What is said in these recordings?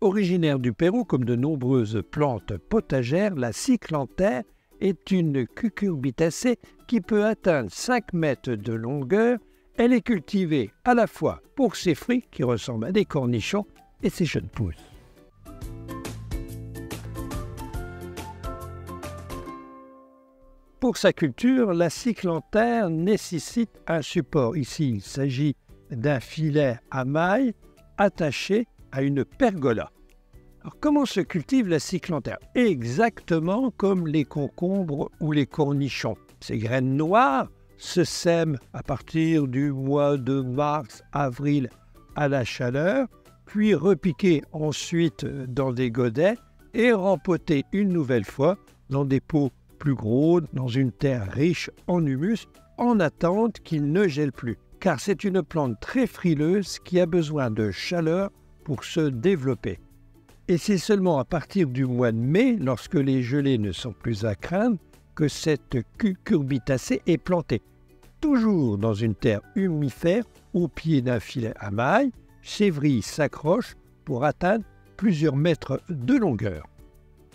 Originaire du Pérou comme de nombreuses plantes potagères, la cyclanthère est une cucurbitacée qui peut atteindre 5 mètres de longueur. Elle est cultivée à la fois pour ses fruits qui ressemblent à des cornichons et ses jeunes pousses. Pour sa culture, la cyclanthère nécessite un support. Ici, il s'agit d'un filet à mailles attaché à une pergola. Alors, comment se cultive la cyclanthère? Exactement comme les concombres ou les cornichons. Ces graines noires se sèment à partir du mois de mars-avril à la chaleur, puis repiquées ensuite dans des godets et rempotées une nouvelle fois dans des pots plus gros, dans une terre riche en humus, en attente qu'il ne gèle plus. Car c'est une plante très frileuse qui a besoin de chaleur pour se développer. Et c'est seulement à partir du mois de mai, lorsque les gelées ne sont plus à craindre, que cette cucurbitacée est plantée. Toujours dans une terre humifère, au pied d'un filet à mailles, ses vrilles s'accrochent pour atteindre plusieurs mètres de longueur.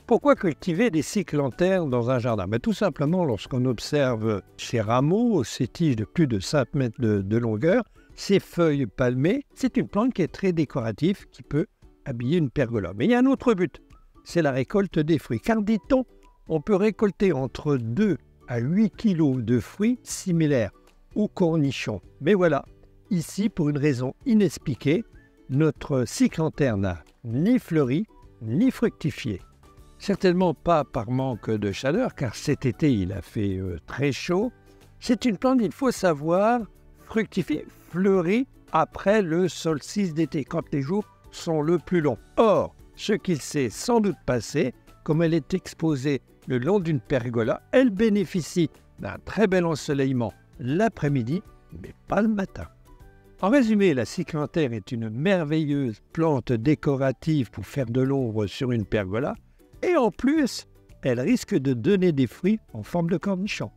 Pourquoi cultiver des cyclanthères dans un jardin? Tout simplement, lorsqu'on observe ces rameaux, ces tiges de plus de 5 mètres de longueur, ces feuilles palmées, c'est une plante qui est très décorative, qui peut habiller une pergola. Mais il y a un autre but, c'est la récolte des fruits. Car dit-on, on peut récolter entre 2 à 8 kilos de fruits similaires aux cornichons. Mais voilà, ici, pour une raison inexpliquée, notre cyclanthère n'a ni fleuri, ni fructifié. Certainement pas par manque de chaleur, car cet été, il a fait très chaud. C'est une plante, il faut savoir, fructifier, fleurir après le solstice d'été, quand les jours sont le plus longs. Or, ce qu'il s'est sans doute passé, comme elle est exposée le long d'une pergola, elle bénéficie d'un très bel ensoleillement l'après-midi, mais pas le matin. En résumé, la cyclanthère est une merveilleuse plante décorative pour faire de l'ombre sur une pergola, et en plus, elle risque de donner des fruits en forme de cornichons.